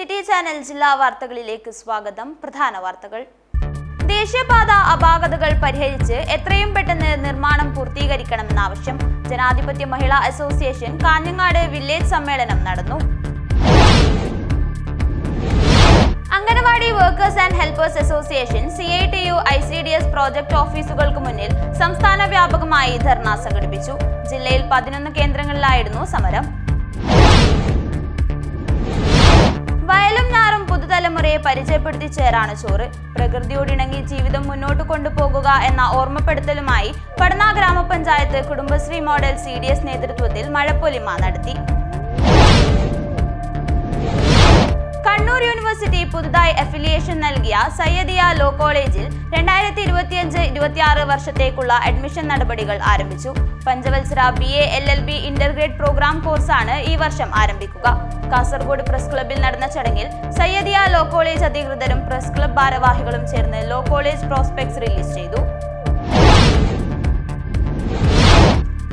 City channel ജില്ലാ വാർത്തകളിലേക്ക് സ്വാഗതം. പ്രധാന വാർത്തകൾ. ദേശീയപാത അപാകതകൾ പരിഹരിച്ച് എത്രയും പെട്ടെന്ന് നിർമ്മാണം പൂർത്തീകരിക്കണമെന്ന ആവശ്യം. ജനാധിപത്യ മഹിളാ അസോസിയേഷൻ കാഞ്ഞങ്ങാട് വില്ലേജ് സമ്മേളനം നടന്നു. Anganwadi workers and helpers association CITU ICDS project ഓഫീസുകൾക്ക് മുന്നിൽ സംസ്ഥാന വ്യാപകമായി ധർണ സംഘടിപ്പിച്ചു. ജില്ലയിൽ 11 കേന്ദ്രങ്ങളിലായിരുന്നു സമരം. വയലും ഞാറും പുതുതലമുറയെ പരിചയപ്പെടുത്തി ചേരാണ് ചോറ്. പ്രകൃതിയോടിണങ്ങി ജീവിതം മുന്നോട്ട് കൊണ്ടുപോകുക എന്ന ഓർമ്മപ്പെടുത്തലുമായി പടന്ന ഗ്രാമപഞ്ചായത്ത് കുടുംബശ്രീ മോഡൽ CDS നേതൃത്വത്തിൽ മഴപ്പൊലിമ നടത്തി. കണ്ണൂർ യൂണിവേഴ്സിറ്റി പുതുതായി അഫിലിയേഷൻ നൽകിയ സയ്യദിയ ലോ കോളേജിൽ 2025-26 വർഷത്തേക്കുള്ള അഡ്മിഷൻ നടപടികൾ ആരംഭിച്ചു. പഞ്ചവത്സര BA LLB ഇന്റർഗ്രേഡ് പ്രോഗ്രാം കോഴ്സാണ് ഈ വർഷം ആരംഭിക്കുക. കാസർഗോഡ് പ്രസ് ക്ലബ്ബിൽ നടന്ന ചടങ്ങിൽ സയ്യദിയ ലോ കോളേജ് അധികൃതരും പ്രസ് ക്ലബ്ബ് ഭാരവാഹികളും ചേർന്ന് ലോ കോളേജ് പ്രോസ്പെക്ട്സ് റിലീസ് ചെയ്തു.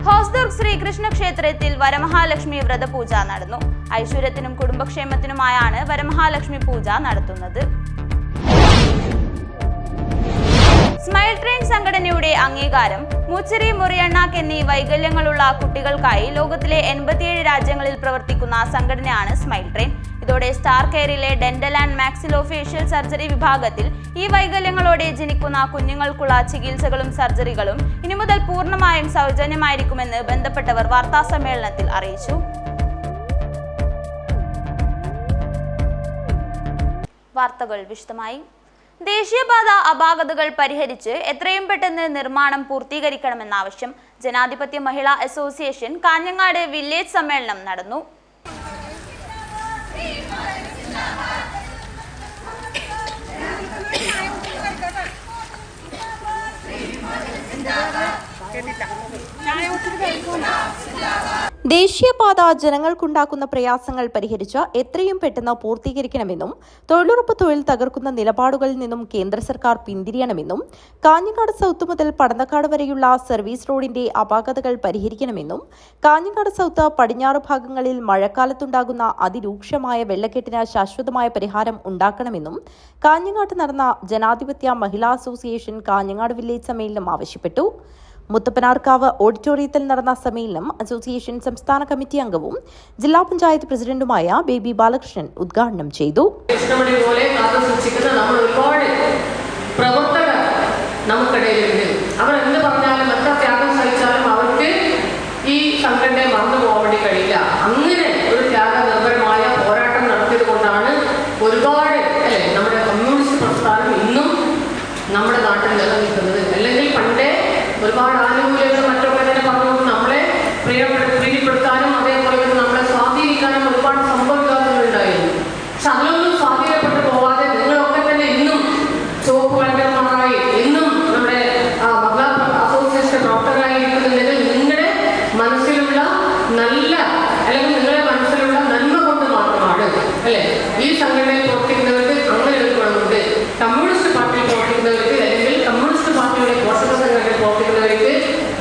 ഹോസ്ദുർഗ് ശ്രീകൃഷ്ണ ക്ഷേത്രത്തിൽ വരമഹാലക്ഷ്മി വ്രതപൂജ നടന്നു. ഐശ്വര്യത്തിനും കുടുംബക്ഷേമത്തിനുമായാണ് വരമഹാലക്ഷ്മി പൂജ നടത്തുന്നത്. സ്മൈൽ ട്രെയിൻ സംഘടനയുടെ അംഗീകാരം. മുച്ചിരി, മുറിയണ്ണാക്ക് എന്നീ വൈകല്യങ്ങളുള്ള കുട്ടികൾക്കായി ലോകത്തിലെ 87 രാജ്യങ്ങളിൽ പ്രവർത്തിക്കുന്ന സംഘടനയാണ് സ്മൈൽ ട്രെയിൻ. ഇതോടെ സ്റ്റാർ കെയറിലെ ഡെന്റൽ ആൻഡ് മാക്സിലോഫേഷ്യൽ സർജറി വിഭാഗത്തിൽ ഈ വൈകല്യങ്ങളോടെ ജനിക്കുന്ന കുഞ്ഞുങ്ങൾക്കുള്ള ചികിത്സകളും സർജറികളും ഇനി മുതൽ പൂർണ്ണമായും സൗജന്യമായിരിക്കുമെന്ന് ബന്ധപ്പെട്ടവർ വാർത്താസമ്മേളനത്തിൽ അറിയിച്ചു. വാർത്തകൾ വിശദമായി. ദേശീയപാത അപാകതകൾ പരിഹരിച്ച് എത്രയും പെട്ടെന്ന് നിർമ്മാണം പൂർത്തീകരിക്കണമെന്ന ആവശ്യം. ജനാധിപത്യ മഹിളാ അസോസിയേഷൻ കാഞ്ഞങ്ങാട് വില്ലേജ് സമ്മേളനം നടന്നു. ദേശീയപാത ജനങ്ങൾക്കുണ്ടാക്കുന്ന പ്രയാസങ്ങൾ പരിഹരിച്ച് എത്രയും പെട്ടെന്ന് പൂർത്തീകരിക്കണമെന്നും തൊഴിലുറപ്പ് തൊഴിൽ തകർക്കുന്ന നിലപാടുകളിൽ നിന്നും കേന്ദ്ര സർക്കാർ പിന്തിരിയണമെന്നും കാഞ്ഞങ്ങാട് സൌത്ത് മുതൽ പടന്നക്കാട് വരെയുള്ള സർവീസ് റോഡിന്റെ അപാകതകൾ പരിഹരിക്കണമെന്നും കാഞ്ഞങ്ങാട് സൌത്ത് പടിഞ്ഞാറ് ഭാഗങ്ങളിൽ മഴക്കാലത്തുണ്ടാകുന്ന അതിരൂക്ഷമായ വെള്ളക്കെട്ടിന് ശാശ്വതമായ പരിഹാരം ഉണ്ടാക്കണമെന്നും കാഞ്ഞങ്ങാട്ട് നടന്ന ജനാധിപത്യ മഹിളാ അസോസിയേഷൻ കാഞ്ഞങ്ങാട് വില്ലേജ് സമ്മേളനം ആവശ്യപ്പെട്ടു. മുത്തപ്പനാർക്കാവ് ഓഡിറ്റോറിയത്തിൽ നടന്ന സമ്മേളനം അസോസിയേഷൻ സംസ്ഥാന കമ്മിറ്റി അംഗവും ജില്ലാ പഞ്ചായത്ത് പ്രസിഡന്റുമായ ബേബി ബാലകൃഷ്ണൻ ഉദ്ഘാടനം ചെയ്തു. അവർ എന്ത് പറഞ്ഞാലും എത്ര ത്യാഗം സഹിച്ചാലും അവർക്ക് ഈ സംഘടനയെ മറന്നു പോകാൻ വേണ്ടി കഴിയില്ല. അങ്ങനെ ഒരു ത്യാഗ നിർഭരമായ പോരാട്ടം നടത്തിയത് കൊണ്ടാണ് ഒരുപാട് നമ്മുടെ കമ്മ്യൂണിസ്റ്റ് പ്രസ്ഥാനം ഇന്നും നമ്മുടെ നാട്ടിൽ നിലനിൽക്കുന്നത്. അല്ലെങ്കിൽ പണ്ടേ ഒരുപാട് ആനുകൂല്യങ്ങൾ മറ്റൊക്കെ തന്നെ പറഞ്ഞുകൊണ്ട് നമ്മളെ പ്രീതിപ്പെടുത്താനും അതേപോലെ തന്നെ നമ്മളെ സ്വാധീനിക്കാനും ഒരുപാട് സംഭവവികാസങ്ങളുണ്ടായിരുന്നു. പക്ഷെ അതിലൊന്നും സ്വാധീനപ്പെട്ടു പോവാതെ നിങ്ങളൊക്കെ തന്നെ ഇന്നും ചുവപ്പ് വലങ്കന്മാരായി ഇന്നും നമ്മുടെ മഹിളാ അസോസിയേഷൻ പ്രവർത്തകരായി ഇരിക്കുന്നുണ്ടെങ്കിൽ നിങ്ങളുടെ മനസ്സിലുള്ള നല്ല അല്ലെങ്കിൽ നിങ്ങളുടെ മനസ്സിലുള്ള നന്മ കൊണ്ട് മാത്രമാണ് ഈ സംഘടനയിൽ പ്രവർത്തിക്കുന്നവർക്ക് അങ്ങനെ ഒരു ഗുണമുണ്ട്. കമ്മ്യൂണിസ്റ്റ് പാർട്ടിയിൽ പ്രവർത്തിക്കുന്നവർക്ക് അല്ലെങ്കിൽ കമ്മ്യൂണിസ്റ്റ് പാർട്ടിയുടെ പോഷക സംഘടനയിൽ പ്രവർത്തിക്കുന്നവർക്ക്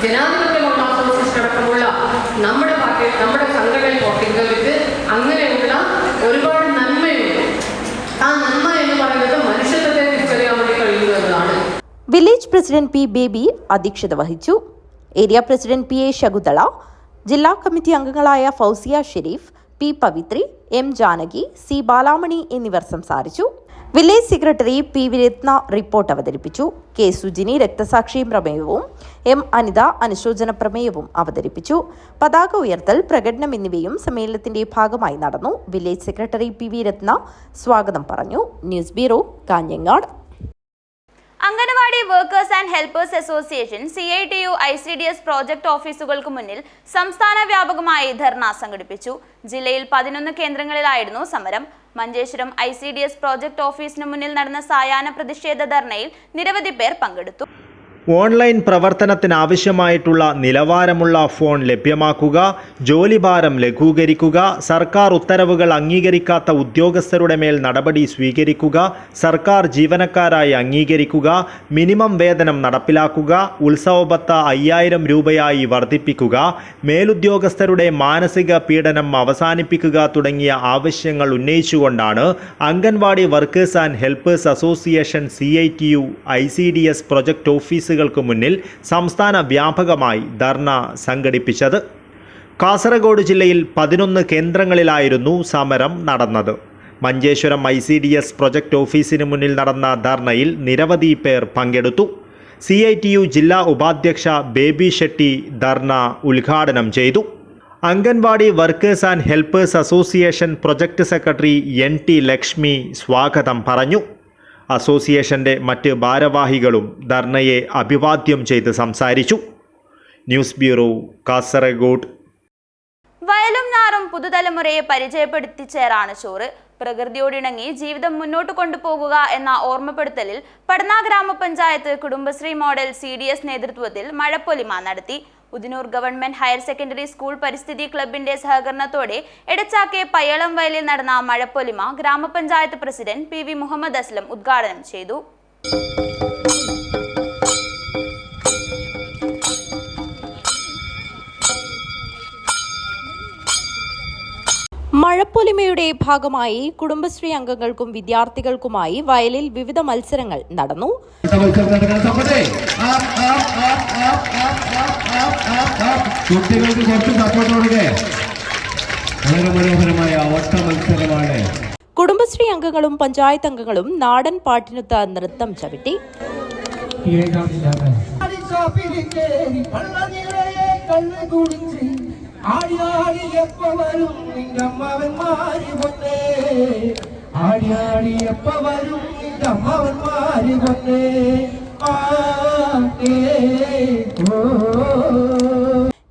ജനാധിപത്യ മഹിളാ അസോസിയേഷൻ അടക്കമുള്ള നമ്മുടെ പാർട്ടി നമ്മുടെ സംഘടനയിൽ പ്രവർത്തിക്കുന്നവർക്ക് അങ്ങനെയുള്ള ഒരുപാട് നന്മയുണ്ട്. ആ നന്മ എന്ന് പറയുന്നത് മനുഷ്യത്വത്തെ തിരിച്ചറിയാൻ വേണ്ടി കഴിയുന്നതാണ്. Village president P. ബേബി അധ്യക്ഷത വഹിച്ചു. ഏരിയ പ്രസിഡന്റ് PA ശകുന്തള, ജില്ലാ കമ്മിറ്റി അംഗങ്ങളായ Fousiya Sharif, P. Pavithri, M. Janaki, C. Balamani എന്നിവർ സംസാരിച്ചു. Village secretary P. രത്ന റിപ്പോർട്ട് അവതരിപ്പിച്ചു. K. സുജിനി രക്തസാക്ഷി പ്രമേയവും M. അനിത അനുശോചന പ്രമേയവും അവതരിപ്പിച്ചു. പതാക ഉയർത്തൽ, പ്രകടനം എന്നിവയും സമ്മേളനത്തിന്റെ ഭാഗമായി നടന്നു. Village secretary P. രത്ന സ്വാഗതം പറഞ്ഞു. News bureau, Kanhangad. Anganwadi workers and helpers association CITU ICDS project ഓഫീസുകൾക്ക് മുന്നിൽ സംസ്ഥാന വ്യാപകമായി ധർണ സംഘടിപ്പിച്ചു. ജില്ലയിൽ 11 കേന്ദ്രങ്ങളിലായിരുന്നു സമരം. മഞ്ചേശ്വരം ICDS പ്രോജക്ട് ഓഫീസിന് മുന്നിൽ നടന്ന സായാഹ്ന പ്രതിഷേധ ധർണയിൽ നിരവധി പേർ പങ്കെടുത്തു. ഓൺലൈൻ പ്രവർത്തനത്തിനാവശ്യമായിട്ടുള്ള നിലവാരമുള്ള ഫോൺ ലഭ്യമാക്കുക, ജോലിഭാരം ലഘൂകരിക്കുക, സർക്കാർ ഉത്തരവുകൾ അംഗീകരിക്കാത്ത ഉദ്യോഗസ്ഥരുടെ മേൽ നടപടി സ്വീകരിക്കുക, സർക്കാർ ജീവനക്കാരായി അംഗീകരിക്കുക, മിനിമം വേതനം നടപ്പിലാക്കുക, ഉത്സവബത്ത 5000 രൂപയായി വർദ്ധിപ്പിക്കുക, മേലുദ്യോഗസ്ഥരുടെ മാനസിക പീഡനം അവസാനിപ്പിക്കുക തുടങ്ങിയ ആവശ്യങ്ങൾ ഉന്നയിച്ചുകൊണ്ടാണ് anganwadi workers and helpers association CITU ICDS project ഓഫീസുകൾക്ക് മുന്നിൽ സംസ്ഥാന വ്യാപകമായി ധർണ സംഘടിപ്പിച്ചത്. കാസർഗോഡ് ജില്ലയിൽ 11 കേന്ദ്രങ്ങളിലായിരുന്നു സമരം നടന്നത്. മഞ്ചേശ്വരം ICDS പ്രൊജക്ട് ഓഫീസിന് മുന്നിൽ നടന്ന ധർണയിൽ നിരവധി പേർ പങ്കെടുത്തു. CITU ജില്ലാ ഉപാധ്യക്ഷ ബേബി ഷെട്ടി ധർണ ഉദ്ഘാടനം ചെയ്തു. Anganwadi workers and helpers association project secretary NT Lakshmi സ്വാഗതം പറഞ്ഞു. അസോസിയേഷൻ്റെ മറ്റ് ഭാരവാഹികളും ധർണയെ അഭിവാദ്യം ചെയ്ത് സംസാരിച്ചു. News bureau, Kasaragod. വയലും ഞാറും പുതുതലമുറയെ പരിചയപ്പെടുത്തിച്ചേരാണ് ചോറ്. പ്രകൃതിയോടിണങ്ങി ജീവിതം മുന്നോട്ട് കൊണ്ടുപോകുക എന്ന ഓർമ്മപ്പെടുത്തലിൽ പടന്ന ഗ്രാമപഞ്ചായത്ത് കുടുംബശ്രീ മോഡൽ CDS നേതൃത്വത്തിൽ മഴപ്പൊലിമ നടത്തി. Udinur government higher secondary school പരിസ്ഥിതി ക്ലബിന്റെ സഹകരണത്തോടെ എടച്ചാക്കെ പയ്യളം വയലിൽ നടന്ന മഴപ്പൊലിമ ഗ്രാമപഞ്ചായത്ത് പ്രസിഡന്റ് PV മുഹമ്മദ് അസ്ലം ഉദ്ഘാടനം ചെയ്തു. മഴപ്പൊലിമയുടെ ഭാഗമായി കുടുംബശ്രീ അംഗങ്ങൾക്കും വിദ്യാർത്ഥികൾക്കുമായി വയലിൽ വിവിധ മത്സരങ്ങൾ നടന്നു. കുട്ടികൾക്ക് കുറച്ച് സപ്പോർട്ട് കൊടുക്കേ. വളരെ മനോഹരമായ ഒട്ട മത്സരമാണ്. കുടുംബശ്രീ അംഗങ്ങളും പഞ്ചായത്ത് അംഗങ്ങളും നാടൻ പാട്ടിനൊത്ത നൃത്തം ചവിട്ടി.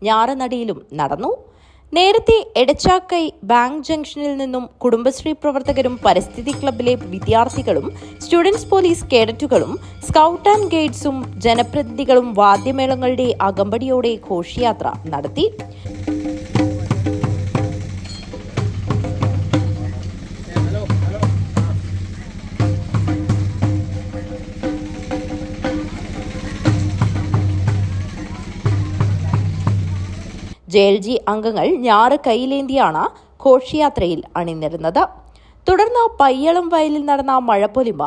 ഞാറനടിയിലും നടന്നു. നേരത്തെ എടച്ചാക്കൈ ബാങ്ക് ജംഗ്ഷനിൽ നിന്നും കുടുംബശ്രീ പ്രവർത്തകരും പരിസ്ഥിതി ക്ലബിലെ വിദ്യാർത്ഥികളും സ്റ്റുഡൻസ് പോലീസ് കേഡറ്റുകളും സ്കൗട്ട് ആൻഡ് ഗൈഡ്സും ജനപ്രതിനിധികളും വാദ്യമേളങ്ങളുടെ അകമ്പടിയോടെ ഘോഷയാത്ര നടത്തി. JLG അംഗങ്ങൾ ഞാറ് കൈയിലേന്തിയാണ് ഘോഷയാത്രയിൽ അണിനിരുന്നത്. തുടർന്ന് പയ്യളം വയലിൽ നടന്ന മഴപ്പൊലിമ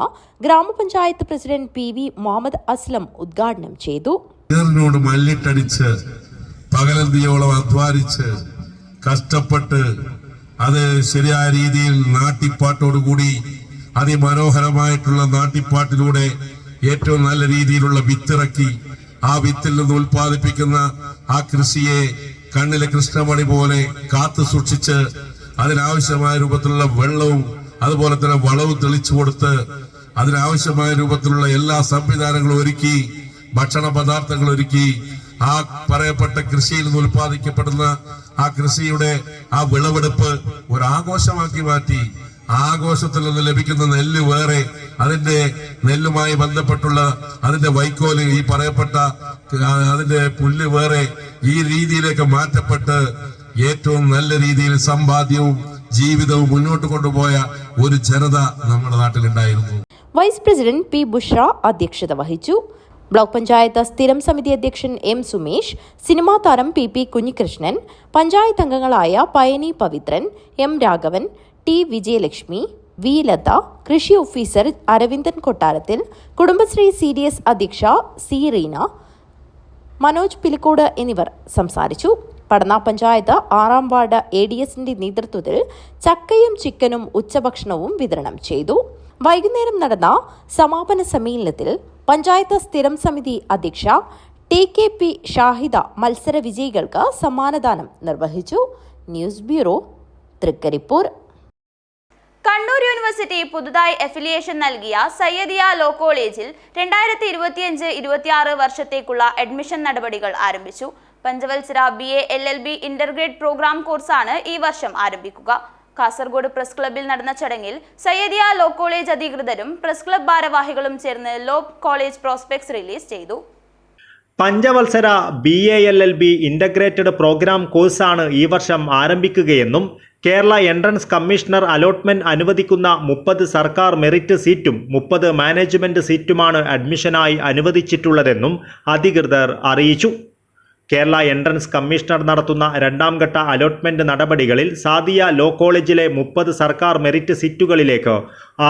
ഗ്രാമപഞ്ചായത്ത് പ്രസിഡന്റ് PV മുഹമ്മദ് അസ്ലം ഉദ്ഘാടനം ചെയ്തു. മല്ലിട്ടടിച്ച് പകലന്തിയോളം അധ്വാനിച്ച് കഷ്ടപ്പെട്ട് അത് ശരിയായ രീതിയിൽ നാട്ടിപ്പാട്ടോടുകൂടി അതിമനോഹരമായിട്ടുള്ള നാട്ടിപ്പാട്ടിലൂടെ ഏറ്റവും നല്ല രീതിയിലുള്ള വിത്തിറക്കി ആ വിത്തിൽ നിന്ന് ഉൽപ്പാദിപ്പിക്കുന്ന ആ കൃഷിയെ കണ്ണിലെ കൃഷ്ണമണി പോലെ കാത്തു സൂക്ഷിച്ച് അതിനാവശ്യമായ രൂപത്തിലുള്ള വെള്ളവും അതുപോലെ തന്നെ വളവും തെളിച്ചു കൊടുത്ത് അതിനാവശ്യമായ രൂപത്തിലുള്ള എല്ലാ സംവിധാനങ്ങളും ഒരുക്കി ഭക്ഷണ പദാർത്ഥങ്ങൾ ഒരുക്കി ആ പറയപ്പെട്ട കൃഷിയിൽ നിന്ന് ഉൽപ്പാദിക്കപ്പെടുന്ന ആ കൃഷിയുടെ ആ വിളവെടുപ്പ് ഒരു ആഘോഷമാക്കി മാറ്റി. ആഘോഷത്തിൽ നിന്ന് ലഭിക്കുന്ന നെല്ല് വേറെ, അതിന്റെ നെല്ലുമായി ബന്ധപ്പെട്ടുള്ള അതിന്റെ വൈക്കോല്, ഈ പറയപ്പെട്ട അതിന്റെ പുല്ല് വേറെ, ഈ രീതിയിലേക്ക് മാറ്റപ്പെട്ട് ഏറ്റവും നല്ല രീതിയിൽ സമ്പാദ്യവും ജീവിതവും മുന്നോട്ട് കൊണ്ടുപോയ ഒരു ജനത നമ്മുടെ നാട്ടിലുണ്ടായിരുന്നു. Vice president P. ബുഷ്ര അധ്യക്ഷത വഹിച്ചു. ബ്ലോക്ക് പഞ്ചായത്ത് സ്ഥിരം സമിതി അധ്യക്ഷൻ M. സുമേഷ്, സിനിമാ താരം PP. കുഞ്ഞികൃഷ്ണൻ, പഞ്ചായത്ത് അംഗങ്ങളായ Payani Pavithran, M. Raghavan, T. Vijayalakshmi, V. Latha, കൃഷി ഓഫീസർ അരവിന്ദൻ കൊട്ടാരത്തിൽ, കുടുംബശ്രീ CDS അധ്യക്ഷ C. റീന, മനോജ് പിലിക്കോട് എന്നിവർ സംസാരിച്ചു. പടന്ന പഞ്ചായത്ത് 6ാം വാർഡ് ADSന്റെ നേതൃത്വത്തിൽ ചക്കയും ചിക്കനും ഉച്ചഭക്ഷണവും വിതരണം ചെയ്തു. വൈകുന്നേരം നടന്ന സമാപന സമ്മേളനത്തിൽ പഞ്ചായത്ത് സ്ഥിരം സമിതി അധ്യക്ഷ TKP ഷാഹിദ മത്സര വിജയികൾക്ക് സമ്മാനദാനം നിർവഹിച്ചു. News bureau, Thrikkaripur. Kannur university പുതുതായി അഫിലിയേഷൻ നൽകിയ സയ്യദിയ ലോ കോളേജിൽ 2025-26 വർഷത്തേക്കുള്ള അഡ്മിഷൻ നടപടികൾ ആരംഭിച്ചു. പഞ്ചവത്സര BA LLB ഇന്റർഗ്രേഡ് പ്രോഗ്രാം കോഴ്സാണ് ഈ വർഷം ആരംഭിക്കുക. കാസർഗോഡ് പ്രസ് ക്ലബ്ബിൽ നടന്ന ചടങ്ങിൽ സയ്യദിയ ലോ കോളേജ് അധികൃതരും പ്രസ് ക്ലബ് ഭാരവാഹികളും ചേർന്ന് ലോ കോളേജ് പ്രോസ്പെക്ട്സ് റിലീസ് ചെയ്തു. പഞ്ചവത്സര BALLB ഇൻ്റഗ്രേറ്റഡ് പ്രോഗ്രാം കോഴ്സാണ് ഈ വർഷം ആരംഭിക്കുകയെന്നും കേരള എൻട്രൻസ് കമ്മീഷണർ അലോട്ട്മെന്റ് അനുവദിക്കുന്ന 30 സർക്കാർ മെറിറ്റ് സീറ്റും 30 മാനേജ്മെന്റ് സീറ്റുമാണ് അഡ്മിഷനായി അനുവദിച്ചിട്ടുള്ളതെന്നും അധികൃതർ അറിയിച്ചു. കേരള എൻട്രൻസ് കമ്മീഷണർ നടത്തുന്ന രണ്ടാം ഘട്ട അലോട്ട്മെന്റ് നടപടികളിൽ സാദിയ ലോ കോളേജിലെ 30 സർക്കാർ മെറിറ്റ് സീറ്റുകളിലേക്ക്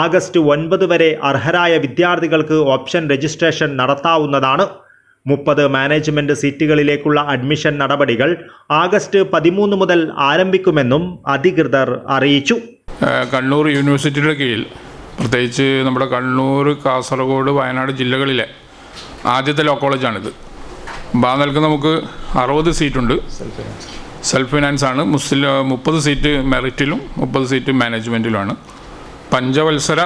ആഗസ്റ്റ് 9 വരെ അർഹരായ വിദ്യാർത്ഥികൾക്ക് ഓപ്ഷൻ രജിസ്ട്രേഷൻ നടത്താവുന്നതാണ്. 30 മാനേജ്മെന്റ് സീറ്റുകളിലേക്കുള്ള അഡ്മിഷൻ നടപടികൾ ആഗസ്റ്റ് 13 മുതൽ ആരംഭിക്കുമെന്നും അധികൃതർ അറിയിച്ചു. കണ്ണൂർ യൂണിവേഴ്സിറ്റിയുടെ കീഴിൽ പ്രത്യേകിച്ച് നമ്മുടെ കണ്ണൂർ, കാസർഗോഡ്, വയനാട് ജില്ലകളിലെ ആദ്യത്തെ ലോ കോളേജാണിത്. നൽകുന്ന നമുക്ക് 60 സീറ്റുണ്ട്. സെൽഫ് ഫിനാൻസ് ആണ്. 30 സീറ്റ് മെറിറ്റിലും 30 സീറ്റ് മാനേജ്മെൻറ്റിലുമാണ്. പഞ്ചവത്സര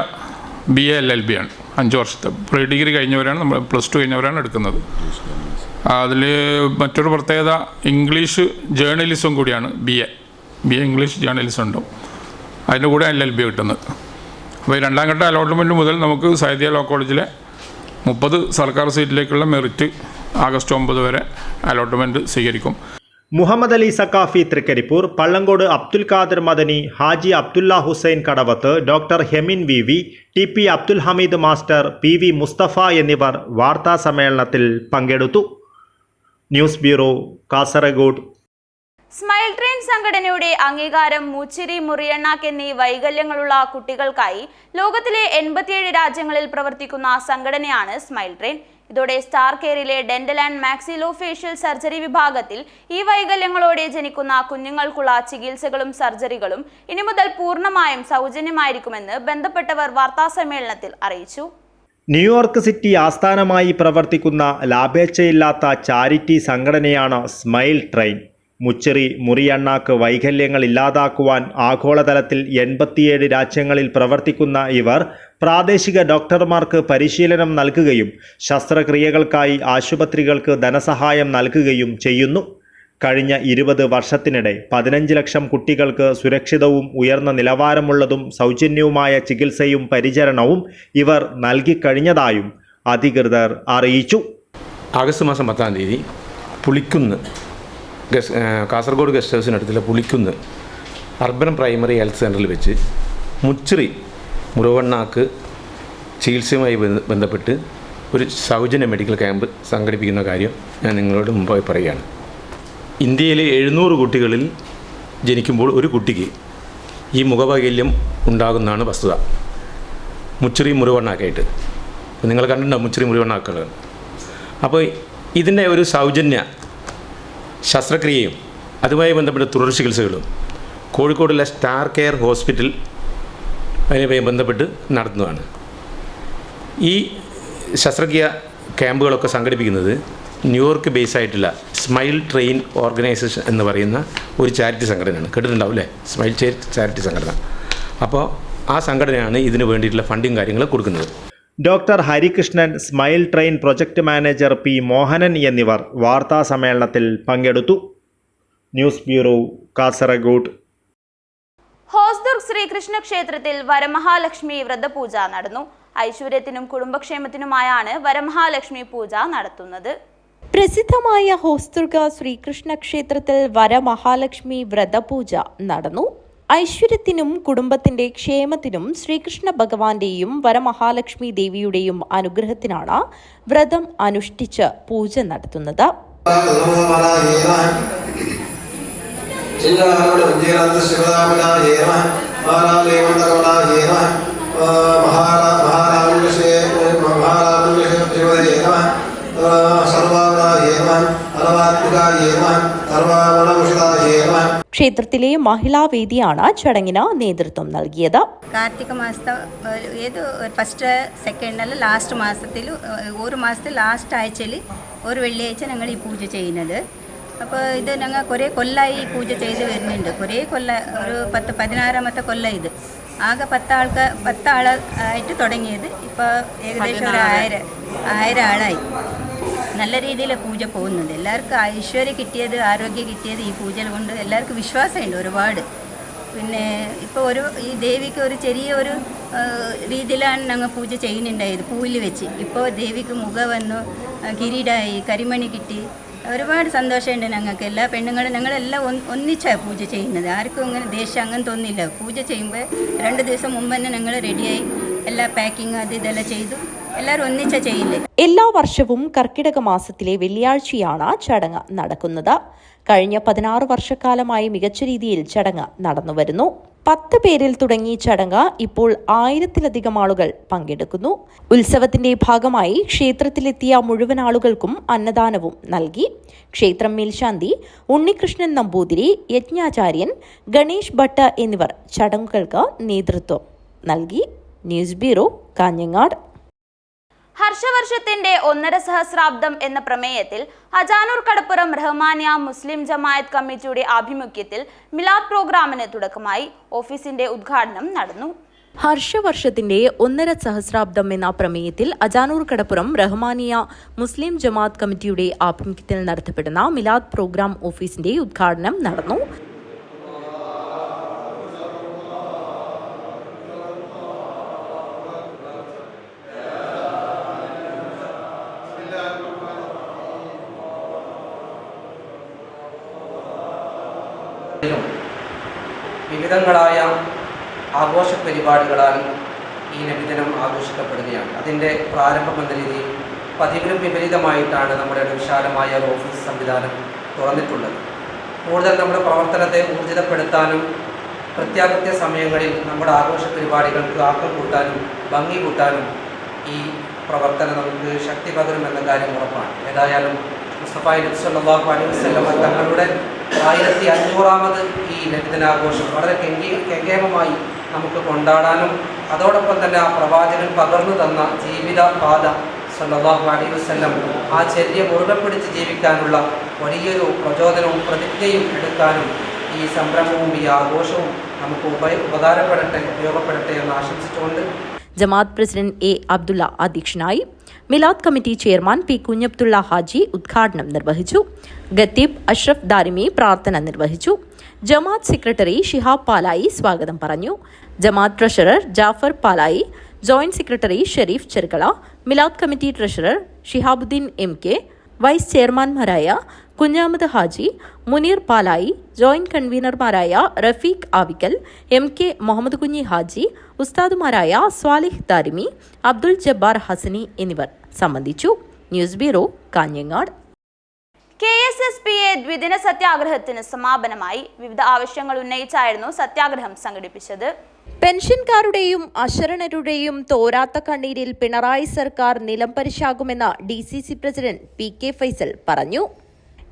BALLB ആണ്. 5 വർഷത്തെ പ്രീ ഡിഗ്രി കഴിഞ്ഞവരാണ്, നമ്മൾ +2 കഴിഞ്ഞവരാണ് എടുക്കുന്നത്. അതിൽ മറ്റൊരു പ്രത്യേകത ഇംഗ്ലീഷ് ജേർണലിസം കൂടിയാണ്. BA ഇംഗ്ലീഷ് ജേർണലിസം ഉണ്ടാവും. അതിൻ്റെ കൂടെ LLB കിട്ടുന്നത്. അപ്പോൾ ഈ രണ്ടാം ഘട്ട അലോട്ട്മെൻറ്റ് മുതൽ നമുക്ക് സാദിയ ലോ കോളേജിലെ 30 സർക്കാർ സീറ്റിലേക്കുള്ള മെറിറ്റ് ആഗസ്റ്റ് 9 വരെ അലോട്ട്മെൻറ്റ് സ്വീകരിക്കും. Muhammad Ali Saqafi Trikaripur, Pallangod Abdul Khader Madani, Haji Abdulla Hussain Kadavath, doctor Hemin VV, TP Abdul Hameed master, PV Mustafa എന്നിവർ വാർത്താ സമ്മേളനത്തിൽ പങ്കെടുത്തു. News bureau, Kasaragod. Smile train സംഘടനയുടെ അംഗീകാരം മൂച്ചിരി, മുറിയണ്ണാക്ക് എന്നീ വൈകല്യങ്ങളുള്ള കുട്ടികൾക്കായി ലോകത്തിലെ 87 രാജ്യങ്ങളിൽ പ്രവർത്തിക്കുന്ന സംഘടനയാണ് സ്മൈൽ ട്രെയിൻ. ഇതോടെ സ്റ്റാർ കെയറിലെ ഡെന്റൽ ആൻഡ് മാക്സിലോഫേഷ്യൽ സർജറി വിഭാഗത്തിൽ ഈ വൈകല്യങ്ങളോടെ ജനിക്കുന്ന കുഞ്ഞുങ്ങൾക്കുള്ള ചികിത്സകളും സർജറികളും ഇനി മുതൽ പൂർണ്ണമായും സൗജന്യമായിരിക്കുമെന്ന് ബന്ധപ്പെട്ടവർ വാർത്താസമ്മേളനത്തിൽ അറിയിച്ചു. ന്യൂയോർക്ക് സിറ്റി ആസ്ഥാനമായി പ്രവർത്തിക്കുന്ന ലാഭേച്ഛയില്ലാത്ത ചാരിറ്റി സംഘടനയാണ് സ്മൈൽ ട്രെയിൻ. മുച്ചിറി, മുറിയണ്ണാക്ക് വൈകല്യങ്ങൾ ഇല്ലാതാക്കുവാൻ ആഗോളതലത്തിൽ 87 രാജ്യങ്ങളിൽ പ്രവർത്തിക്കുന്ന ഇവർ പ്രാദേശിക ഡോക്ടർമാർക്ക് പരിശീലനം നൽകുകയും ശസ്ത്രക്രിയകൾക്കായി ആശുപത്രികൾക്ക് ധനസഹായം നൽകുകയും ചെയ്യുന്നു. കഴിഞ്ഞ 20 വർഷത്തിനിടെ 15 ലക്ഷം കുട്ടികൾക്ക് സുരക്ഷിതവും ഉയർന്ന നിലവാരമുള്ളതും സൗജന്യവുമായ ചികിത്സയും പരിചരണവും ഇവർ നൽകിക്കഴിഞ്ഞതായും അധികൃതർ അറിയിച്ചു. ആഗസ്റ്റ് മാസം 10-ാം തീയതി പുളിക്കുന്ന് കാസർഗോഡ് ഗസ്റ്റ് ഹൗസിനടുത്തുള്ള പുളിക്കുന്ന് അർബൻ പ്രൈമറി ഹെൽത്ത് സെൻ്ററിൽ വെച്ച് മുച്ചിറി മുറിവണ്ണാക്ക് ചികിത്സയുമായി ബന്ധപ്പെട്ട് ഒരു സൗജന്യ മെഡിക്കൽ ക്യാമ്പ് സംഘടിപ്പിക്കുന്ന കാര്യം ഞാൻ നിങ്ങളോട് മുമ്പായി പറയുകയാണ്. ഇന്ത്യയിലെ 700 കുട്ടികളിൽ ജനിക്കുമ്പോൾ ഒരു കുട്ടിക്ക് ഈ മുഖവൈകല്യം ഉണ്ടാകുന്നതാണ് വസ്തുത. മുച്ചിറി മുറിവണ്ണാക്കായിട്ട് നിങ്ങൾ കണ്ടിട്ടുണ്ടാവും മുച്ചിറി മുറിവണ്ണാക്കുകൾ. അപ്പോൾ ഇതിൻ്റെ ഒരു സൗജന്യ ശസ്ത്രക്രിയയും അതുമായി ബന്ധപ്പെട്ട തുടർ ചികിത്സകളും കോഴിക്കോടുള്ള സ്റ്റാർ കെയർ ഹോസ്പിറ്റൽ അതിനുമായി ബന്ധപ്പെട്ട് നടത്തുന്നതാണ്. ഈ ശസ്ത്രക്രിയ ക്യാമ്പുകളൊക്കെ സംഘടിപ്പിക്കുന്നത് ന്യൂയോർക്ക് ബേസ് ആയിട്ടുള്ള സ്മൈൽ ട്രെയിൻ ഓർഗനൈസേഷൻ എന്ന് പറയുന്ന ഒരു ചാരിറ്റി സംഘടനയാണ്. കേട്ടിട്ടുണ്ടാവും അല്ലേ? സ്മൈൽ ചാരിറ്റി സംഘടന. അപ്പോൾ ആ സംഘടനയാണ് ഇതിന് വേണ്ടിയിട്ടുള്ള ഫണ്ടിങ് കാര്യങ്ങൾ കൊടുക്കുന്നത്. Doctor Harikrishnan, smile train project manager P. Mohanan എന്നിവർ വാർത്താ സമ്മേളനത്തിൽ പങ്കെടുത്തു. News bureau, Kasaragod. ഹോസ്ദുർഗ് ശ്രീകൃഷ്ണ ക്ഷേത്രത്തിൽ വരമഹാലക്ഷ്മി വ്രതപൂജ നടന്നു. ഐശ്വര്യത്തിനും കുടുംബക്ഷേമത്തിനുമായാണ് വരമഹാലക്ഷ്മി പൂജ നടത്തുന്നത്. പ്രസിദ്ധമായ ഹോസ്ദുർഗ് ശ്രീകൃഷ്ണ ക്ഷേത്രത്തിൽ വരമഹാലക്ഷ്മി വ്രതപൂജ നടന്നു. ഐശ്വര്യത്തിനും കുടുംബത്തിന്റെ ക്ഷേമത്തിനും ശ്രീകൃഷ്ണ ഭഗവാന്റെയും വരമഹാലക്ഷ്മി ദേവിയുടെയും അനുഗ്രഹത്തിനാണ് വ്രതം അനുഷ്ഠിച്ച് പൂജ നടത്തുന്നത്. ക്ഷേത്രത്തിലെ മഹിളാവേദിയാണ് ചടങ്ങിന് നേതൃത്വം നൽകിയത്. കാർത്തിക മാസത്തെ ഏത് ഫസ്റ്റ് സെക്കൻഡ് അല്ല ലാസ്റ്റ് മാസത്തിൽ ഒരു മാസത്തിൽ ലാസ്റ്റ് ആഴ്ചയിൽ ഒരു വെള്ളിയാഴ്ച ഞങ്ങൾ ഈ പൂജ ചെയ്യുന്നത്. അപ്പോൾ ഇത് ഞങ്ങൾ കുറേ കൊല്ലമായി ഈ പൂജ ചെയ്ത് വരുന്നുണ്ട്. കുറേ ഒരു 16-ാമത്തെ കൊല്ലം ഇത്. ആകെ 10 ആളായിട്ട് തുടങ്ങിയത്. ഇപ്പോൾ ഏകദേശം ഒരു 1000 ആളായി. നല്ല രീതിയിൽ പൂജ പോകുന്നുണ്ട്. എല്ലാവർക്കും ഐശ്വര്യം കിട്ടിയത്, ആരോഗ്യം കിട്ടിയത് ഈ പൂജ കൊണ്ട് എല്ലാവർക്കും വിശ്വാസമുണ്ട് ഒരുപാട്. പിന്നെ ഇപ്പോൾ ഈ ദേവിക്ക് ഒരു ചെറിയ രീതിയിലാണ് ഞങ്ങൾ പൂജ ചെയ്യുന്നുണ്ടായത് പൂവിൽ വെച്ച്. ഇപ്പോൾ ദേവിക്ക് മുഖ വന്നു, കിരീടമായി, കരിമണി കിട്ടി. ഒരുപാട് സന്തോഷമുണ്ട് ഞങ്ങൾക്ക്. എല്ലാ പെണ്ണുങ്ങളും ഞങ്ങളെല്ലാം ഒന്നിച്ചാണ് പൂജ ചെയ്യുന്നത്. ആർക്കും അങ്ങനെ ദേഷ്യം അങ്ങനെ തോന്നില്ല. പൂജ ചെയ്യുമ്പോൾ 2 ദിവസം മുമ്പ് തന്നെ ഞങ്ങൾ റെഡിയായി എല്ലാ പാക്കിങ് അത് ഇതെല്ലാം ചെയ്തു. എല്ലാവരും ഒന്നിച്ചാ ചെയ്യില്ലേ. എല്ലാ വർഷവും കർക്കിടക മാസത്തിലെ വെള്ളിയാഴ്ചയാണ് ചടങ്ങ് നടക്കുന്നത്. കഴിഞ്ഞ 16 വർഷക്കാലമായി മികച്ച രീതിയിൽ ചടങ്ങ് നടന്നുവരുന്നു. 10 പേരിൽ തുടങ്ങി ചടങ്ങ് ഇപ്പോൾ 1000-ലധികം ആളുകൾ പങ്കെടുക്കുന്നു. ഉത്സവത്തിന്റെ ഭാഗമായി ക്ഷേത്രത്തിലെത്തിയ മുഴുവൻ ആളുകൾക്കും അന്നദാനവും നൽകി. ക്ഷേത്രം മേൽശാന്തി ഉണ്ണികൃഷ്ണൻ നമ്പൂതിരി, യജ്ഞാചാര്യൻ ഗണേഷ് ഭട്ട് എന്നിവർ ചടങ്ങുകൾക്ക് നേതൃത്വം നൽകി. News bureau, Kanhangad. ഹർഷവർഷത്തിന്റെ 1.5 സഹസ്രാബ്ദം എന്ന പ്രമേയത്തിൽ അജാനൂർ കടപ്പുറം റഹ്മാനിയ മുസ്ലിം ജമായത്ത് കമ്മിറ്റിയുടെ ആഭിമുഖ്യത്തിൽ മിലാദ് പ്രോഗ്രാമിന് തുടക്കമായി. ഓഫീസിന്റെ ഉദ്ഘാടനം നടന്നു. ഹർഷവർഷത്തിന്റെ 1.5 സഹസ്രാബ്ദം എന്ന പ്രമേയത്തിൽ അജാനൂർ കടപ്പുറം റഹ്മാനിയ മുസ്ലിം ജമാഅത്ത് കമ്മിറ്റിയുടെ ആഭിമുഖ്യത്തിൽ നടത്തപ്പെടുന്ന മിലാദ് പ്രോഗ്രാം ഓഫീസിന്റെ ഉദ്ഘാടനം നടന്നു. വിവിധങ്ങളായ ആഘോഷ പരിപാടികളാൽ ഈ നബിദിനം ആഘോഷിക്കപ്പെടുകയാണ്. അതിൻ്റെ പ്രാരംഭം എന്ന രീതിയിൽ പതിവിലും വിപരീതമായിട്ടാണ് നമ്മുടെ വിശാലമായ ഒരു ഓഫീസ് സംവിധാനം തുറന്നിട്ടുള്ളത്. കൂടുതൽ നമ്മുടെ പ്രവർത്തനത്തെ ഊർജിതപ്പെടുത്താനും പ്രത്യാകൃത്യ സമയങ്ങളിൽ നമ്മുടെ ആഘോഷ പരിപാടികൾക്ക് ആക്കം കൂട്ടാനും ഭംഗി കൂട്ടാനും ഈ പ്രവർത്തനം നമുക്ക് ശക്തി പകരുമെന്ന കാര്യം ഉറപ്പാണ്. ഏതായാലും മുസ്തഫ നബി സല്ലല്ലാഹു അലൈഹി വസല്ലം തങ്ങളുടെ 1500ാമത് ഈ നബിദിനാഘോഷം വളരെ കെങ്കേമമായി നമുക്ക് കൊണ്ടാടാനും അതോടൊപ്പം തന്നെ ആ പ്രവാചകൻ പകർന്നു തന്ന ജീവിത പാത സല്ലല്ലാഹു അലൈഹി വസല്ലം ആ ചര്യ മുറുകെ പിടിച്ച് ജീവിക്കാനുള്ള വലിയൊരു പ്രചോദനവും പ്രതിജ്ഞയും എടുക്കാനും ഈ സംരംഭവും ഈ ആഘോഷവും നമുക്ക് ഉപയോഗപ്പെടട്ടെ എന്ന് ആശംസിച്ചുകൊണ്ട് ജമാഅത്ത് പ്രസിഡന്റ് എ അബ്ദുള്ള അധ്യക്ഷനായി. Milad committee chairman P Kunhabdulla Haji ഉദ്ഘാടനം നിർവഹിച്ചു. ഖത്തീബ് അഷ്റഫ് ദാരിമി പ്രാർത്ഥന നിർവഹിച്ചു. ജമാഅത്ത് സെക്രട്ടറി ഷിഹാബ് പാലായി സ്വാഗതം പറഞ്ഞു. ജമാഅത്ത് treasurer Jafar Palayi, joint secretary Sharif Cherkala, Milad committee treasurer Shihabuddin MK, vice ചെയർമാൻമാരായ കുഞ്ഞാമത് ഹാജി, മുനീർ പാലായി, ജോയിന്റ് കൺവീനർമാരായ റഫീഖ് ആവിക്കൽ, MK മുഹമ്മദ് കുഞ്ഞി ഹാജി, ഉസ്താദുമാരായ സ്വാലിഹ് ദാരിമി, അബ്ദുൽ ജബ്ബാർ ഹസനി എന്നിവർ സംബന്ധിച്ചു. News bureau, Kanhangad. KSSPA ദ്വിദിന സത്യാഗ്രഹത്തിന് സമാപനമായി. വിവിധ ആവശ്യങ്ങൾ ഉന്നയിച്ചായിരുന്നു സത്യാഗ്രഹം സംഘടിപ്പിച്ചത്. പെൻഷൻകാരുടെയും അശരണരുടെയും തോരാത്ത കണ്ണീരിൽ പിണറായി സർക്കാർ നിലംപരിശാകുമെന്ന് DCC പ്രസിഡന്റ് PK ഫൈസൽ പറഞ്ഞു.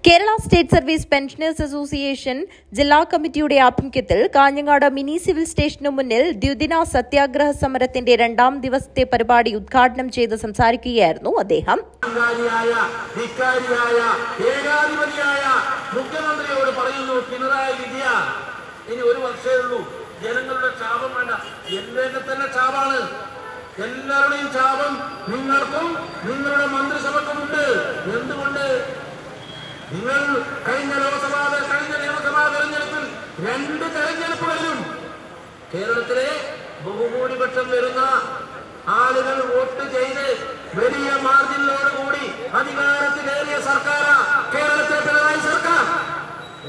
Kerala state service pensioners association ജില്ലാ കമ്മിറ്റിയുടെ ആഭിമുഖ്യത്തിൽ കാഞ്ഞങ്ങാട് മിനി സിവിൽ സ്റ്റേഷനു മുന്നിൽ ദ്വിദിന സത്യാഗ്രഹ സമരത്തിന്റെ 2ാം ദിവസത്തെ പരിപാടി ഉദ്ഘാടനം ചെയ്ത് സംസാരിക്കുകയായിരുന്നു അദ്ദേഹം. മുഖ്യമന്ത്രിയോട് പറയുന്നു, പിണറായി വിജയൻ, ഇനി ഒരു വർഷമേ ഉള്ളൂ, ജനങ്ങളുടെ ശാപം വേണ്ട, എന്റെ തന്നെ ശാപാണ്. എല്ലാവരുടെയും ശാപം നിങ്ങൾക്കും നിങ്ങളുടെ മന്ത്രിസഭക്കുമുണ്ട്. എന്തുകൊണ്ട്? നിങ്ങൾ കഴിഞ്ഞ നിയമസഭാ തെരഞ്ഞെടുപ്പിൽ 2 തെരഞ്ഞെടുപ്പുകളിലും കേരളത്തിലെ ബഹുഭൂരിപക്ഷം വരുന്ന ആളുകൾ വോട്ട് ചെയ്ത് വലിയ മാർജിനോടുകൂടി അധികാരത്തിലേറിയ സർക്കാർ കേരളത്തിലെ പിണറായി സർക്കാർ.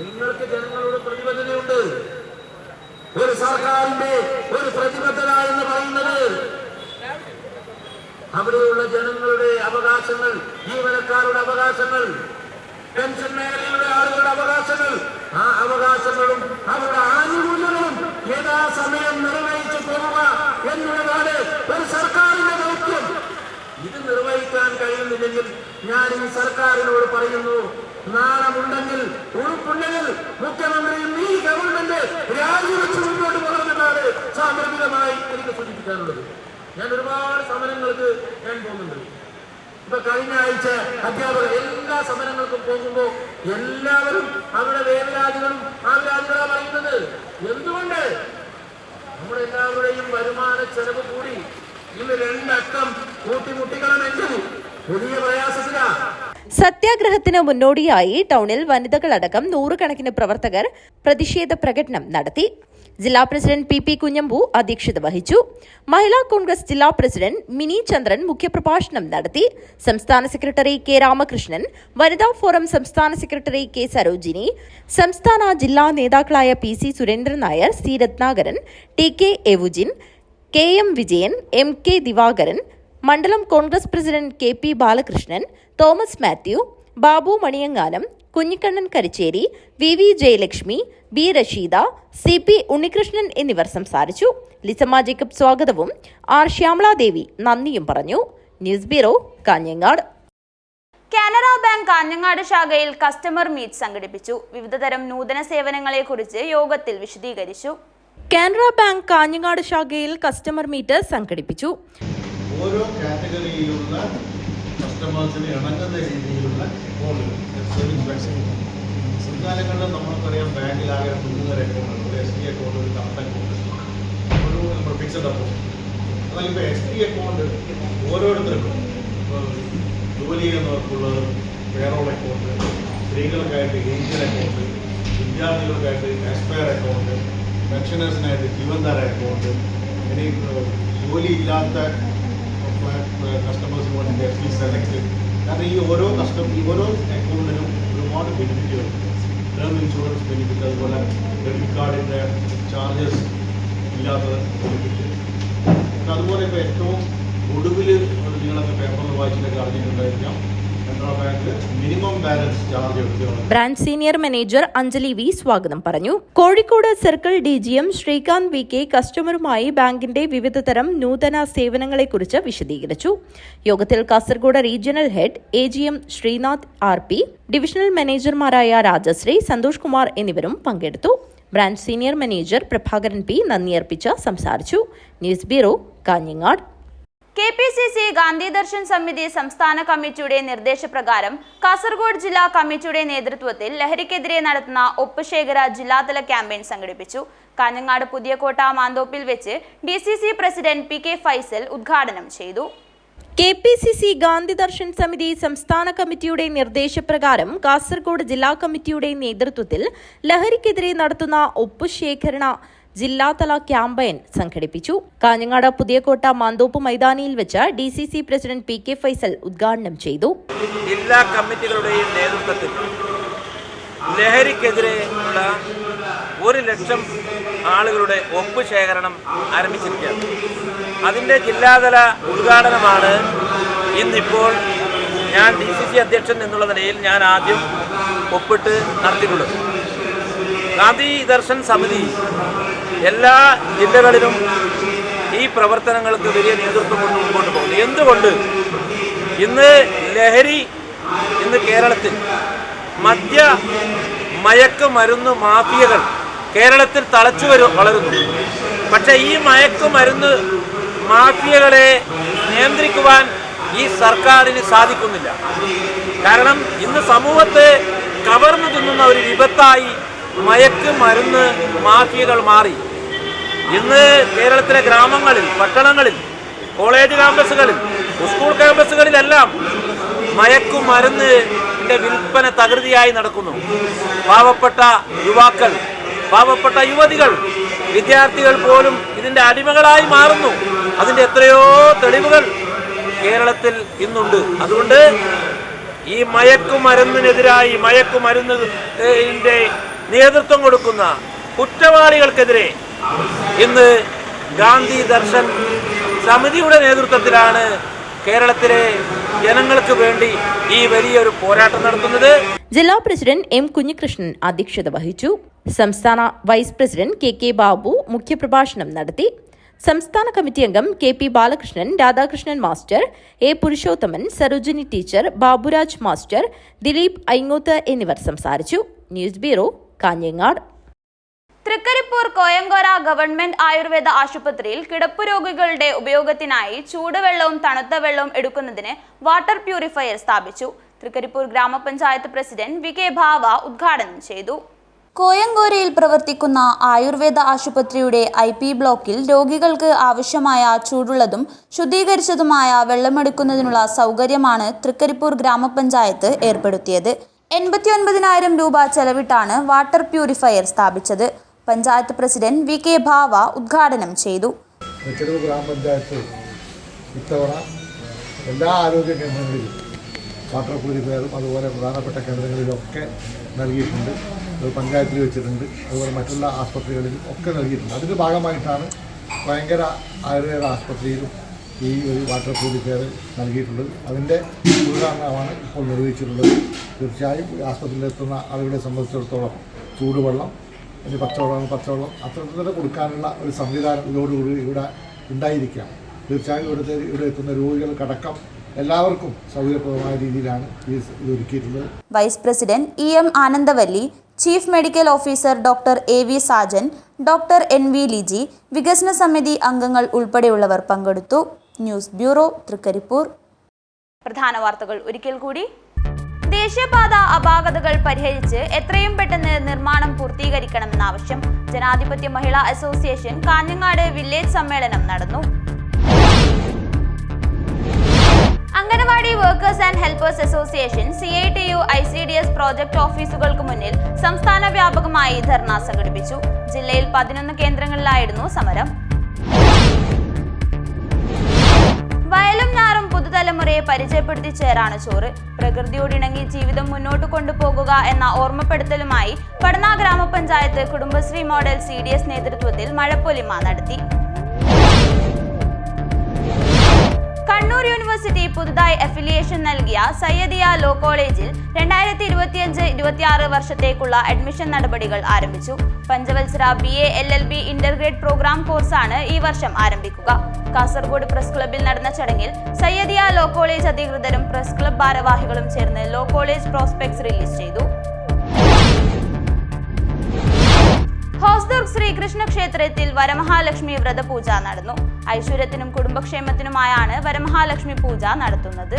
നിങ്ങൾക്ക് ജനങ്ങളോട് പ്രതിബദ്ധതയുണ്ട്. ഒരു സർക്കാരിന്റെ ഒരു പ്രതിബദ്ധത എന്ന് പറയുന്നത് അവിടെയുള്ള ജനങ്ങളുടെ അവകാശങ്ങൾ, ജീവനക്കാരുടെ അവകാശങ്ങൾ, പെൻഷൻ മേഖലയിലുള്ള ആളുകളുടെ അവകാശങ്ങൾ, ആ അവകാശങ്ങളും അവരുടെ ആനുകൂല്യങ്ങളും യഥാസമയം നിർവഹിച്ചു പോവുക എന്നുള്ളതാണ് ഒരു സർക്കാരിന്റെ ദൗത്യം. ഇത് നിർവഹിക്കാൻ കഴിയുന്നില്ലെങ്കിൽ ഞാൻ ഈ സർക്കാരിനോട് പറയുന്നു, നാണമുണ്ടെങ്കിൽ ഉറപ്പുണ്ടെങ്കിൽ മുഖ്യമന്ത്രിയും ഈ ഗവൺമെന്റ് രാജിവെച്ച് മുന്നോട്ട് പോകുന്നതാണ് സാമ്പത്തികമായി എനിക്ക് സൂചിപ്പിക്കാനുള്ളത്. ഞാൻ ഒരുപാട് സമരങ്ങൾക്ക് പോകുന്നുണ്ട്. ഇപ്പൊ കഴിഞ്ഞ ആഴ്ച അധ്യാപകർ എല്ലാ സമരങ്ങൾക്കും പോകുമ്പോൾ എല്ലാവരും അവരുടെ വേവലാതികളും ആവലാതികളാണ് പറയുന്നത്. എന്തുകൊണ്ട്? നമ്മുടെ എല്ലാവരുടെയും വരുമാന ചെലവ് കൂടി ഇന്ന് 2 അക്കം കൂട്ടിമുട്ടിക്കണമെങ്കിൽ വലിയ പ്രയാസത്തിലാണ്. സത്യാഗ്രഹത്തിന് മുന്നോടിയായി ടൗണിൽ വനിതകളടക്കം 100 കണക്കിന് പ്രവർത്തകർ പ്രതിഷേധ പ്രകടനം നടത്തി. ജില്ലാ പ്രസിഡന്റ് പി കുഞ്ഞമ്പു അധ്യക്ഷത വഹിച്ചു. മഹിളാ കോൺഗ്രസ് ജില്ലാ പ്രസിഡന്റ് മിനി ചന്ദ്രൻ മുഖ്യപ്രഭാഷണം നടത്തി. സംസ്ഥാന സെക്രട്ടറി കെ രാമകൃഷ്ണൻ, വനിതാ ഫോറം സംസ്ഥാന സെക്രട്ടറി കെ സരോജിനി, സംസ്ഥാന ജില്ലാ നേതാക്കളായ PC Surendran Nair, C Ratnakaran, TK Eugin, KM Vijayan, MK Divakaran, മണ്ഡലം Congress president KP Balakrishnan, Thomas Mathew, Babu മണിയങ്ങാനം, Kunhikannan Karicheri, VV Jayalakshmi, B Rasheeda, CP Unnikrishnan എന്നിവർ സംസാരിച്ചു. ലിസമ്മ ജേക്കബ് സ്വാഗതവും R ശ്യാമളാദേവി നന്ദിയും പറഞ്ഞു. News bureau, Kanhangad. Canara bank Kanhangad ശാഖയിൽ കസ്റ്റമർ മീറ്റ് സംഘടിപ്പിച്ചു. വിവിധതരം നൂതന സേവനങ്ങളെക്കുറിച്ച് യോഗത്തിൽ വിശദീകരിച്ചു. കാനറ ബാങ്ക് കാഞ്ഞങ്ങാട് ശാഖയിൽ കസ്റ്റമർ മീറ്റ് സംഘടിപ്പിച്ചു. ഓരോ കാറ്റഗറിയിലുള്ള കസ്റ്റമേഴ്സിന് ഇണങ്ങുന്ന രീതിയിലുള്ള അക്കൗണ്ടുകൾ, സേവിങ്സ് ബാങ്ക് മുൻകാലങ്ങളിൽ നമ്മൾക്കറിയാം ബാങ്കിലാകെ 300 അക്കൗണ്ടുകൾ, ഒരു ST അക്കൗണ്ട്, ഒരു കറണ്ട് അക്കൗണ്ട്, ഒരു നമ്മുടെ ഫിക്സഡ് അക്കൗണ്ട്. എന്നാൽ ഇപ്പോൾ ST അക്കൗണ്ട് ഓരോരുത്തർക്കും ഇപ്പോൾ ജോലി ചെയ്യുന്നവർക്കുള്ളത് പേറോൾ അക്കൗണ്ട്, സ്ത്രീകൾക്കായിട്ട് ഏഞ്ചൽ അക്കൗണ്ട്, വിദ്യാർത്ഥികൾക്കായിട്ട് ആസ്പയർ അക്കൗണ്ട്, പെൻഷനേഴ്സിനായിട്ട് ജീവൻധാര അക്കൗണ്ട്, ഇനി ജോലിയില്ലാത്ത കസ്റ്റമേഴ്സിന് വേണ്ടി FD സെലക്ട്. കാരണം ഈ ഓരോ അക്കൗണ്ടിനും ഒരുപാട് ബെനിഫിറ്റുകളുണ്ട്. ടേം ഇൻഷുറൻസ് ബെനിഫിറ്റ്, അതുപോലെ ക്രെഡിറ്റ് കാർഡിൻ്റെ ചാർജസ് ഇല്ലാത്ത ബെനിഫിറ്റ്. അതുപോലെ ഇപ്പോൾ ഏറ്റവും ഒടുവിൽ നിങ്ങളൊക്കെ പേപ്പറിൽ വായിച്ചിട്ടൊക്കെ അറിഞ്ഞിട്ടുണ്ടായിരിക്കാം, കാനറ ബാങ്കിൽ മിനിമം ബാലൻസ് ചാർജ് എടുക്കുകയാണ്. Branch senior manager Anjali V സ്വാഗതം പറഞ്ഞു. Kozhikode circle DGM Srikanth VK കസ്റ്റമറുമായി ബാങ്കിന്റെ വിവിധതരം നൂതന സേവനങ്ങളെക്കുറിച്ച് വിശദീകരിച്ചു. യോഗത്തിൽ Kasaragod regional head AGM Srinath RP, divisional മാനേജർമാരായ രാജശ്രീ, സന്തോഷ് കുമാർ എന്നിവരും പങ്കെടുത്തു. Branch senior manager Prabhakaran P നന്ദിയർപ്പിച്ച് സംസാരിച്ചു. News bureau, Kanhangad. KPCC Gandhi Darshan സമിതി സംസ്ഥാന കമ്മിറ്റിയുടെ നിർദ്ദേശപ്രകാരം കാസർഗോഡ് ജില്ലാ കമ്മിറ്റിയുടെ നേതൃത്വത്തിൽ ലഹരിക്കെതിരെ നടത്തുന്ന ഒപ്പ് ശേഖര ജില്ലാതല ക്യാമ്പയിൻ സംഘടിപ്പിച്ചു. കാഞ്ഞങ്ങാട് പുതിയകോട്ട മാന്തോപ്പിൽ വെച്ച് DCC പ്രസിഡന്റ് PK ഫൈസൽ ഉദ്ഘാടനം ചെയ്തു. KPCC ഗാന്ധി ദർശൻ സമിതി സംസ്ഥാന കമ്മിറ്റിയുടെ നിർദ്ദേശപ്രകാരം കാസർഗോഡ് ജില്ലാ കമ്മിറ്റിയുടെ നേതൃത്വത്തിൽ ലഹരിക്കെതിരെ നടത്തുന്ന ഒപ്പ് ശേഖരണ ജില്ലാതല ക്യാമ്പയിൻ സംഘടിപ്പിച്ചു. കാഞ്ഞങ്ങാട് പുതിയകോട്ട മാന്തോപ്പ് മൈതാനിയിൽ വെച്ച് DCC പ്രസിഡന്റ് PK ഫൈസൽ ഉദ്ഘാടനം ചെയ്തു. ജില്ലാ കമ്മിറ്റികളുടെയും നേതൃത്വത്തിൽ ലഹരിക്കെതിരെ ഉള്ള 1 ലക്ഷം ആളുകളുടെ ഒപ്പ് ശേഖരണം ആരംഭിച്ചിരിക്കുകയാണ്. അതിൻ്റെ ജില്ലാതല ഉദ്ഘാടനമാണ് ഇന്നിപ്പോൾ ഞാൻ DCC അധ്യക്ഷൻ എന്നുള്ള നിലയിൽ ഞാൻ ആദ്യം ഒപ്പിട്ട് നടത്തിയിട്ടുള്ളത്. ഗാന്ധി ദർശൻ സമിതി എല്ലാ ജില്ലകളിലും ഈ പ്രവർത്തനങ്ങൾക്ക് വലിയ നേതൃത്വം കൊണ്ട് മുമ്പോട്ട് പോകുന്നു. എന്തുകൊണ്ട് ഇന്ന് ലഹരി കേരളത്തിൽ മയക്കുമരുന്ന് മാഫിയകൾ കേരളത്തിൽ തളച്ചു വളരുന്നു. പക്ഷേ ഈ മയക്കുമരുന്ന് മാഫിയകളെ നിയന്ത്രിക്കുവാൻ ഈ സർക്കാരിന് സാധിക്കുന്നില്ല. കാരണം ഇന്ന് സമൂഹത്തെ കവർന്നു തിന്നുന്ന ഒരു വിപത്തായി മയക്കുമരുന്ന് മാഫിയകൾ മാറി. ഇന്ന് കേരളത്തിലെ ഗ്രാമങ്ങളിൽ, പട്ടണങ്ങളിൽ, കോളേജ് ക്യാമ്പസുകളിൽ, സ്കൂൾ ക്യാമ്പസുകളിലെല്ലാം മയക്കുമരുന്നിൻ്റെ വിൽപ്പന തകൃതിയായി നടക്കുന്നു. പാവപ്പെട്ട യുവാക്കൾ, പാവപ്പെട്ട യുവതികൾ, വിദ്യാർത്ഥികൾ പോലും ഇതിൻ്റെ അടിമകളായി മാറുന്നു. അതിൻ്റെ എത്രയോ തെളിവുകൾ കേരളത്തിൽ ഇന്നുണ്ട്. അതുകൊണ്ട് ഈ മയക്കുമരുന്നിനെതിരായി, മയക്കുമരുന്നിൻ്റെ നേതൃത്വം കൊടുക്കുന്ന കുറ്റവാളികൾക്കെതിരെ ഇന്ന് ഗാന്ധി ദർശൻ സമിതിയുടെ നേതൃത്വത്തിലാണ് കേരളത്തിലെ ജനങ്ങൾക്ക് വേണ്ടി ഈ വലിയൊരു പോരാട്ടം നടത്തുന്നത്. ജില്ലാ പ്രസിഡന്റ് M കുഞ്ഞികൃഷ്ണൻ അധ്യക്ഷത വഹിച്ചു. സംസ്ഥാന വൈസ് പ്രസിഡന്റ് KK ബാബു മുഖ്യപ്രഭാഷണം നടത്തി. സംസ്ഥാന കമ്മിറ്റി അംഗം KP Balakrishnan, Radhakrishnan master, A Purushothaman, Sarojini teacher, Baburaj master, Dileep Ayngoth എന്നിവർ സംസാരിച്ചു. News bureau, Kanhangad. Thrikaripur Koyankora government ayurveda ആശുപത്രിയിൽ കിടപ്പു രോഗികളുടെ ഉപയോഗത്തിനായി ചൂടുവെള്ളവും തണുത്ത വെള്ളവും എടുക്കുന്നതിന് വാട്ടർ പ്യൂരിഫയർ സ്ഥാപിച്ചു. തൃക്കരിപ്പൂർ ഗ്രാമപഞ്ചായത്ത് പ്രസിഡന്റ് VK ഭാവ ഉദ്ഘാടനം ചെയ്തു. കോയങ്കോരയിൽ പ്രവർത്തിക്കുന്ന ആയുർവേദ ആശുപത്രിയുടെ IP ബ്ലോക്കിൽ രോഗികൾക്ക് ആവശ്യമായ ചൂടുള്ളതും ശുദ്ധീകരിച്ചതുമായ വെള്ളമെടുക്കുന്നതിനുള്ള സൗകര്യമാണ് തൃക്കരിപ്പൂർ ഗ്രാമപഞ്ചായത്ത് ഏർപ്പെടുത്തിയത്. 89,000 രൂപ ചെലവിട്ടാണ് വാട്ടർ പ്യൂരിഫയർ സ്ഥാപിച്ചത്. പഞ്ചായത്ത് പ്രസിഡന്റ് വി കെ ഭാവ ഉദ്ഘാടനം ചെയ്തു. ചെറുവ് ഗ്രാമപഞ്ചായത്ത് ഇത്തവണ എല്ലാ ആരോഗ്യ കേന്ദ്രങ്ങളിലും വാട്ടർ പ്യൂരിഫയറും അതുപോലെ പ്രധാനപ്പെട്ട കേന്ദ്രങ്ങളിലൊക്കെ നൽകിയിട്ടുണ്ട്. അത് പഞ്ചായത്തിൽ വെച്ചിട്ടുണ്ട്. അതുപോലെ മറ്റുള്ള ആസ്പത്രികളിലും ഒക്കെ നൽകിയിട്ടുണ്ട്. അതിൻ്റെ ഭാഗമായിട്ടാണ് ഭയങ്കര ആയുർവേദ ആസ്പത്രിയിലും ഈ ഒരു വാട്ടർ പ്യൂരിഫയർ നൽകിയിട്ടുള്ളത്. അതിൻ്റെ ഉദ്ഘാടനമാണ് ഇപ്പോൾ നിർവഹിച്ചിട്ടുള്ളത്. തീർച്ചയായും ആസ്പത്രിയിലെത്തുന്ന ആളുകളെ സംബന്ധിച്ചിടത്തോളം ചൂടുവെള്ളം, പച്ചവെള്ളം അത്തരത്തിൽ കൊടുക്കാനുള്ള ഒരു സംവിധാനം ഇതോടുകൂടി ഇവിടെ ഉണ്ടായിരിക്കാം. തീർച്ചയായും ഇവിടെ എത്തുന്ന രോഗികൾക്കടക്കം എല്ലാവർക്കും സൗകര്യപ്രദമായ രീതിയിലാണ് ഇത് ഒരുക്കിയിട്ടുള്ളത്. Vice president EM Anandavalli, chief medical officer doctor AV Sajan, doctor NV Liji, വികസന സമിതി അംഗങ്ങൾ ഉൾപ്പെടെയുള്ളവർ പങ്കെടുത്തു. News bureau, Thrikkaripur. പ്രധാന വാർത്തകൾ ഒരിക്കൽ കൂടി. ദേശീയപാത അപാകതകൾ പരിഹരിച്ച് എത്രയും പെട്ടെന്ന് നിർമ്മാണം പൂർത്തീകരിക്കണമെന്ന ആവശ്യം. ജനാധിപത്യ മഹിളാ അസോസിയേഷൻ കാഞ്ഞങ്ങാട് വില്ലേജ് സമ്മേളനം നടന്നു. Anganwadi workers and helpers association CITU ICDS project ഓഫീസുകൾക്ക് മുന്നിൽ സംസ്ഥാന വ്യാപകമായി ധർണ സംഘടിപ്പിച്ചു. ജില്ലയിൽ 11 കേന്ദ്രങ്ങളിലായിരുന്നു സമരം. വയലും ഞാറും പുതുതലമുറയെ പരിചയപ്പെടുത്തി ചേരാണ് ചോറ്. പ്രകൃതിയോടിണങ്ങി ജീവിതം മുന്നോട്ട് കൊണ്ടുപോകുക എന്ന ഓർമ്മപ്പെടുത്തലുമായി പടന്ന ഗ്രാമപഞ്ചായത്ത് കുടുംബശ്രീ മോഡൽ CDS നേതൃത്വത്തിൽ മഴപ്പൊലിമ നടത്തി. കണ്ണൂർ യൂണിവേഴ്സിറ്റി പുതുതായി അഫിലിയേഷൻ നൽകിയ സയ്യദിയ ലോ കോളേജിൽ 2025-26 വർഷത്തേക്കുള്ള അഡ്മിഷൻ നടപടികൾ ആരംഭിച്ചു. പഞ്ചവത്സര BA LLB ഇന്റർഗ്രേറ്റ് പ്രോഗ്രാം കോഴ്സാണ് ഈ വർഷം ആരംഭിക്കുക. കാസർഗോഡ് പ്രസ് ക്ലബ്ബിൽ നടന്ന ചടങ്ങിൽ സയ്യദിയ ലോ കോളേജ് അധികൃതരും പ്രസ് ക്ലബ് ഭാരവാഹികളും ചേർന്ന് ലോ കോളേജ് പ്രോസ്പെക്ട്സ് റിലീസ് ചെയ്തു. ഹോസ്ദുർഗ് ശ്രീകൃഷ്ണ ക്ഷേത്രത്തിൽ വരമഹാലക്ഷ്മി വ്രതപൂജ നടന്നു. ഐശ്വര്യത്തിനും കുടുംബക്ഷേമത്തിനുമായാണ് വരമഹാലക്ഷ്മി പൂജ നടത്തുന്നത്.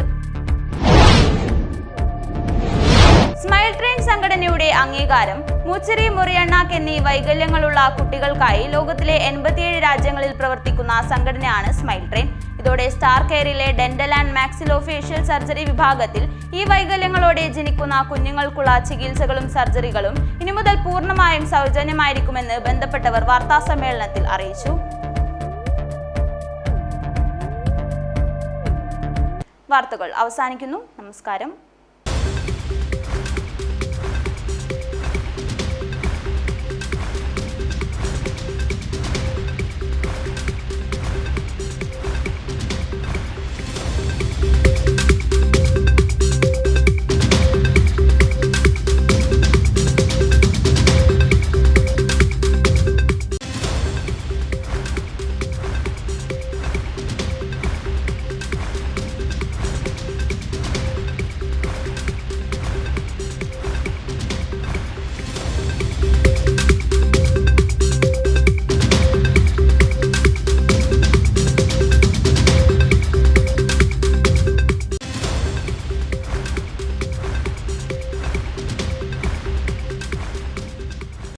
സ്മൈൽ ട്രെയിൻ സംഘടനയുടെ അംഗീകാരം. മുച്ചിറി, മുറിയണ്ണാക്ക് എന്നീ വൈകല്യങ്ങളുള്ള കുട്ടികൾക്കായി ലോകത്തിലെ 87 രാജ്യങ്ങളിൽ പ്രവർത്തിക്കുന്ന സംഘടനയാണ് സ്മൈൽ ട്രെയിൻ. ഇതോടെ സ്റ്റാർ കെയറിലെ ഡെന്റൽ ആൻഡ് മാക്സിലോഫേഷ്യൽ സർജറി വിഭാഗത്തിൽ ഈ വൈകല്യങ്ങളോടെ ജനിക്കുന്ന കുഞ്ഞുങ്ങൾക്കുള്ള ചികിത്സകളും സർജറികളും ഇനി മുതൽ പൂർണ്ണമായും സൗജന്യമായിരിക്കുമെന്ന് ബന്ധപ്പെട്ടവർ വാർത്താസമ്മേളനത്തിൽ അറിയിച്ചു. വാർത്തകൾ അവസാനിക്കുന്നു. നമസ്കാരം.